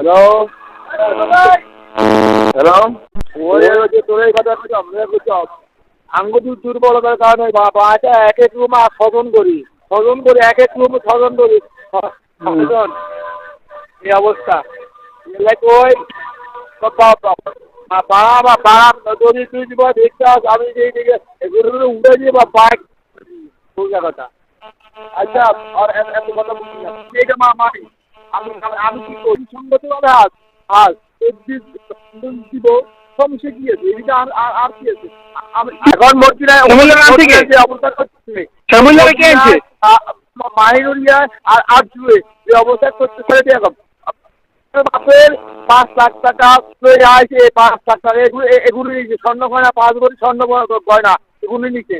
Hello hello, ওই হচ্ছে তোর এই কথা বুঝলাম বুঝলাম। আঙ্গ দুর্বলতার কারণে বাবাটা এক এক রুম ছজন করি এক এক রুম ছজন করি ছজন, এই অবস্থা। ওই পাড়া পাড়া যদি তুই দেখতে আস, আমি যেই দিকে এগুলো উঠে দিয়ে বা বাইক সোজা কথা। আচ্ছা, আর এত কথা বলছি না, এইটা মারি আমি আমি কি করি সঙ্গতভাবে আজ দিব সমস্যা কি আছে, এটা আর কি আছে। এখন মন্ত্রীরা অবস্থা করছে মাহিনুরিয়া আর জুয়ে যে অবস্থা করতে করে দিয়ে বাপের 5 লাখ টাকা আছে, 5 লাখ টাকা এগুলো নিচ্ছে, স্বর্ণ গয়না 5 ভরি স্বর্ণ গয়না এগুলো নিচ্ছে,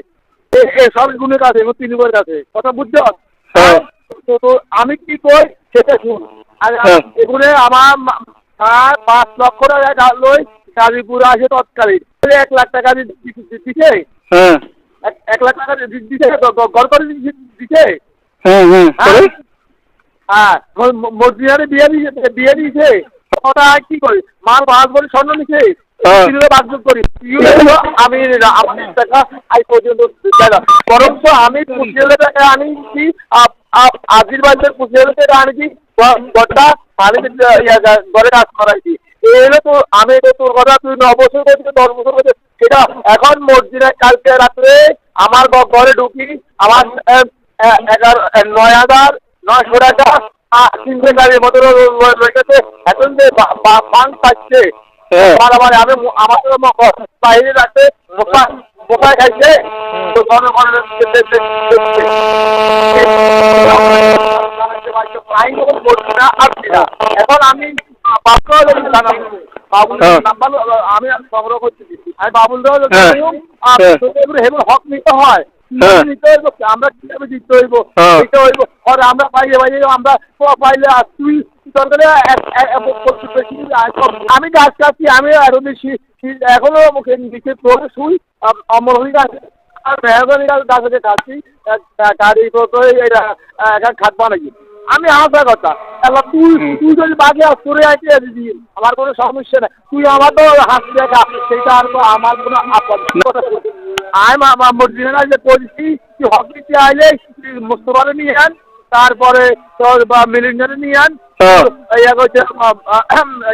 সব এগুলোর কাছে, এগুলো 3 বার কাছে, কথা বুঝছ? তো আমি কি কই সেটা শুন। আর এগুলো আমার 5 লক্ষ টাকা লই গাজীপুর আসে তৎকালীন 1 লাখ টাকা দিচ্ছে, 1 লাখ টাকা দিচ্ছে গড় করে দিচ্ছে। হ্যাঁ, মসজিদে বিয়ে দিয়েছে, ওটা কি করি মাল 5 ভরি স্বর্ণ নিচ্ছে, বাগযোগ করি আমি টাকা আজ পর্যন্ত বরঞ্চ আমি 25,000 টাকা আনিছি, আশীর্বাদের 25,000 টাকা আনিছি, ঘরটা আমি ঘরে কাজ করাইছি। এলো তো আমি তো তোর কথা তুই 9 বছর করছিস, 10 বছর করছিস, সেটা এখন মসজিদে কালকে রাত্রে আমার ঘরে ঢুকি, আমার 9,900 টাকা কিনতে গাড়ির মতো রেখেছে, এখন যে ফান পাচ্ছে আমার বাইরে রাখতে বোকায় খাইছে, এখন আমি আমি সংগ্রহ করছি, আমি বাবুল হক নিতে হয়, আমরা কিভাবে দিতে হইব, দিতে হইব, আমরা পাইলে আমরা পাইলে তুই দরকারে আমি গাছ কাটছি, আমি আরো বেশি এখনো মুখে নিচে পড়ে শুই, অমরহরি গাছ আর মেহগনি গাছ কাটছি, গাড়ি এটা খাটবা নাকি আমি আমার কথা। তুই যদি বাকি করে আসি দিদি আমার কোনো সমস্যা নেই, তুই আমার তো হাসি দেখা, সেটা আর আমার কোনো আমি মসজিদে না যে করেছি তুই হক দিতে আইলে মুস্তফারে নিয়ে আন, তারপরে তোর বা মিলিন্ডারে নিয়ে আন,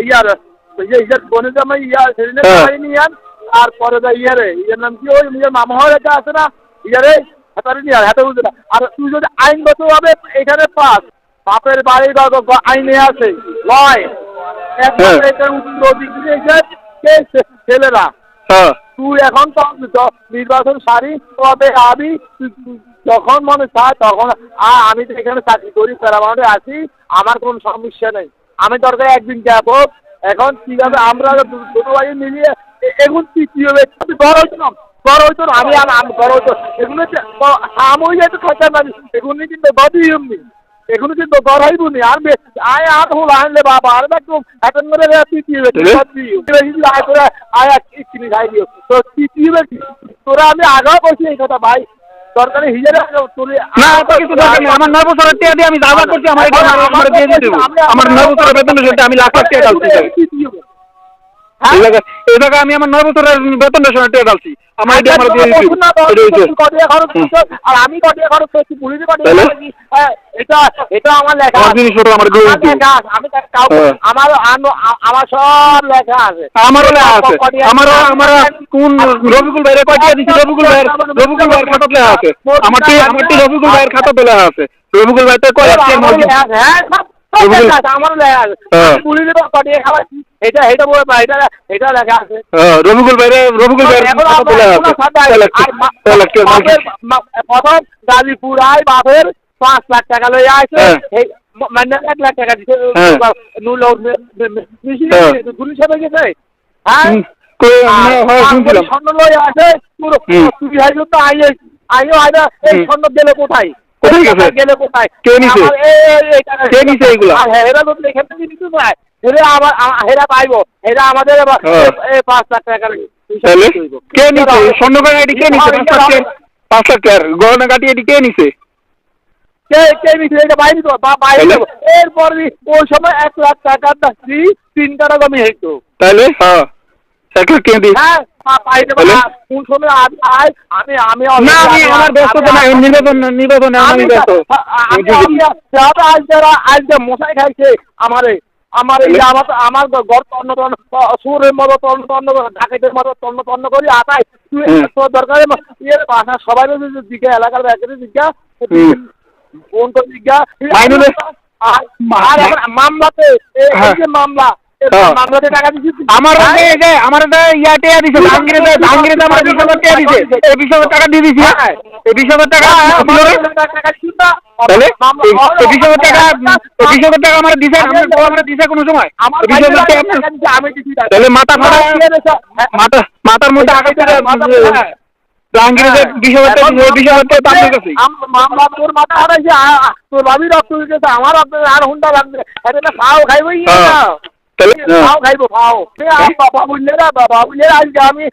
ইয়ার বোনের জামাই সেদিনে নিয়ে আন, তারপরে ইয়ার নাম কি ওই মামা হওয়ার একটা আছে না ইয়ারে হাতারে নিয়ে আন, হাতে বুঝতে না। আর তুই যদি আইনগতভাবে এখানে পাস, বাপের বাড়ি আইনে আছে নয় ছেলেরা, তুই এখন তো নির্বাচন সারি তবে আমি যখন মনে চাই তখন, আমি তো এখানে চাকরি করি, প্যারামাউন্টে আছি, আমার কোনো সমস্যা নেই, আমি দরকার একদিন যাবো। এখন ঠিক আছে আমরা দুটো বাড়ি মিলিয়ে এখন কি হবে বড় হইতো না, আমি বড় হইতো এগুলো সাময়িক একটু খরচা না, এগুলো কিন্তু বডি এমনি এগুলো কিন্তু গড়াইবনি আর আর হল আনলে বাবা আর একদম এখন করে কিনে খাই দিও তো কি তোরা আমি আগেও বলছি এই কথা ভাই, সরকারি হিসাবে আমার 9 বছরের টাকা দিয়ে আমি দাবা করছি, আমার আমার 9 বছরের বেতন আমি লাখ লাখ টাকা ডালছি, এই টাকা আমি আমার 9 বছরের বেতন টাকা ডালছি, আমার এটা আমার দিয়ে দিতে আর আমি কটিয়া খরচ করছি পুলিশে এটা এটা আমার লেখা আছে, আমি আমার আমার সব লেখা আছে, আমারও লেখা আছে, আমার কোন রবিকুল ভাইয়ের কয়টা দিছি, রবিকুল ভাইয়ের খাতা লেখা আছে, আমার রবিকুল ভাইয়ের খাতা লেখা আছে, রবিকুল ভাই তো কয় আছে আমার লেখা আছে, পুলিশে কটিয়া খাওয়াচ্ছি এটা এটা এটা লেখা আছে, রবিকুল ভাইয়ের প্রথম গাজীপুর আয় বাপের 5 লাখ টাকা লইয়া আছে, মানে 1 লাখ টাকা দিচ্ছে পুলিশ হয়ে গেছে, হ্যাঁ স্বর্ণ লইয়া আছে, তুই হাইলো তো আইও আইনা এই স্বর্ণ গেলে কোথায় গেলে কোথায় হেরা যদি এখান থেকে নিতে চায় হেরা পাইবো, হেরা আমাদের 5 লাখ টাকা কে নিছে স্বর্ণ কে নিছে 5 লাখ টাকা গহনা কাটিয়ে কে নিছে? কে মিছিল এটা বাইরে তো বাইরে এরপর ওই সময় 1,00,000 টাকা দাচ্ছি 3 কাটা জমি হইতো তাহলে হ্যাঁ 1,00,000 কে দি হ্যাঁ বাইরে কোন সময় আমি না আমি আমার ব্যস্ততা নাই নির্বাচন আমি ব্যস্ত আজ মশাই খাইছে আমার আমার ঘর তন্ন তন্ন সুরের মতো তন্ন তন্ন ডাকাতের মতো তন্ন তন্ন করি আতাই তুই দরকার ইয়ে বাসা সবাই দিকে এলাকার ব্যাপারে জিজ্ঞা ফোন করে জিজ্ঞা মামলাতে এই যে মামলা মামলাতে টাকা দিচ্ছি আমার ইয়াতে দিছে ধানগিরিতে আমার 20,000 টাকা দিছে এই 20,000 টাকা দিয়ে দিছি এই 20,000 টাকা তাহলে এই 20,000 টাকা আমার দিছে আমরা দিছে কোন সময় 20,000 টাকা আমি দিছি তাহলে মাথার মধ্যে আঘাত জাহাঙ্গীরের 20,000 টাকা 20,000 টাকা আপনার কাছে মামলা তোর মাথা হারাইছে তোর ভাবি রক্ত দিতেছে আমার আর হুন্ডা লাগবে এটা খাও খাইবই না খাও খাইবো খাও বাবুলেরা আজকে আমি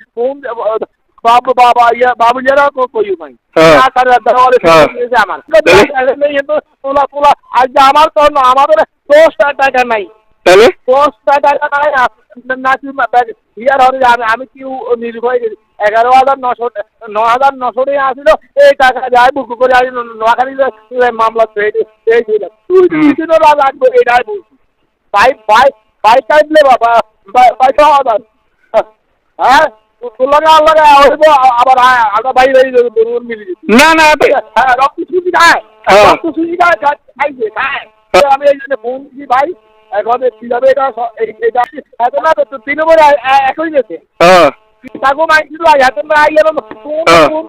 বাবুলেরা কই নাই আজকে আমার তো আমাদের 10 টাকা নাই তাহলে 10 টাকা নাই নাকি ইয়ার হবে আমি কি নির্ভয় 9,900 টাকা আসিল এই টাকা যায় বুক করে আজ নোয়াখালী মামলা তুই লাগবে এটাই বলছি বাইক কাটলে বাবা বাইক হ্যাঁ আবার বাইরে মিলি না না রক্ত সুজি খাইছে আমি এই জন্য ফোন দিচ্ছি ভাই এখন কিভাবে এটা এত না তো 3 নম্বরে একই গেছে তাকে মাইছিল এখন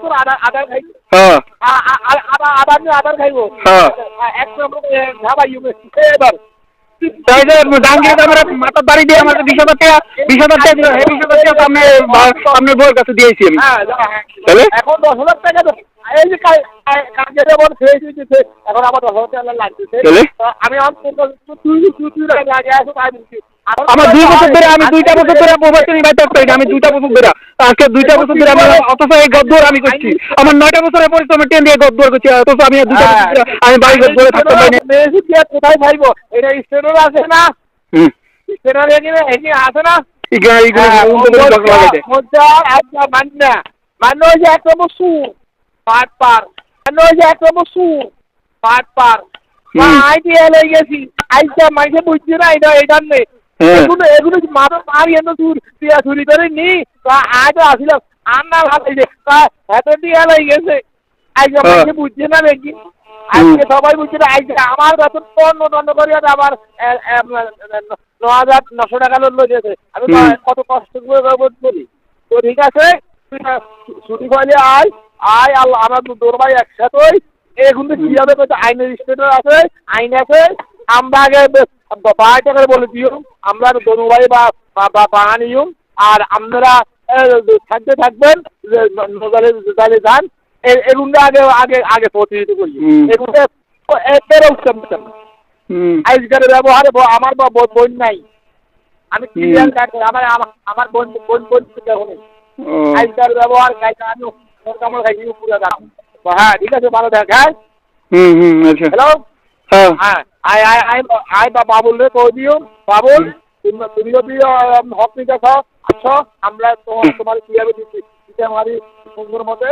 তোর আধার খাইছে আধার খাইব 1 নম্বর এবার মাথার বাড়ি দিয়ে আমার 20,000 টাকা 20,000 টাকা দিল এই 20,000 টাকা আপনি বউয়ের কাছে দিয়েছি আমি এখন 10,000 টাকা এই যে কাজের বল ফেস দিতেছে এখন আমার 10,000 টাকা লাগতেছে আমি তুই আগে আসো তাই বলছি আমার 2 বছর ধরে আমি 2টা বছর ধরে প্রবাসী বাইতে পারি আমি 2টা বছর ধরে আজকে 2টা বছর ধরে আমি অথচ এই গদ্দর আমি করছি আমার 9টা বছরের পরিশ্রম টেন দিয়ে গদ্দর করছি অথচ আমি 2টা বছর ধরে আমি বাড়ি গদ্দরে থাকতে পারি না কোথায় পাইবো এটা স্টেটর আছে না স্টেটর এখানে আছে না মান্য হয়েছে 1 নম্বর সুর পাট পার মান্য হয়েছে 1 নম্বর সুর পাট পার আইডিয়া হয়ে গেছি আইসা মাইকে বুঝছি না এটা নেই এগুলো মাথা পারি এত চুরি করে নি আজ আসিলাম আর না ভালো এত দিয়ে হয়ে গেছে আইসা মাইকে বুঝছে না দেখি আজকে সবাই বুঝছে না আইসা আমার বেতন তন্ন করে আবার 9,900 টাকা লোন লইতেছে আমি কত কষ্ট করে করি তো ঠিক আছে ছুটি পাইলে আয় আল্লাহ আমার তোর ভাই একসাথে এখন তো কি হবে আইনের স্টেটর আছে আইন আছে আমরা আগে 5 টাকা বলে দিও আমরা দোনো ভাই বা বানিও আর আপনারা থাকবেন নজরে যান এগুলো আগে প্রতিনিধিত্ব করি এগুলো এর উত্তম আজকের ব্যবহারে আমার বোন নাই আমি ক্লিয়ার কাটবো আমার বোন দেখুন আজকের ব্যবহার খাইতে আমি কামড় খাইছি পুরো দাঁড়াবো হ্যাঁ ঠিক আছে ভালো দেখায় হ্যালো হ্যাঁ আয় বাবুল রে কই দিও বাবুল তুমি যদি হক নিতে আছো আমরা তোমার কিভাবে দিচ্ছি আমার সুন্দর মতে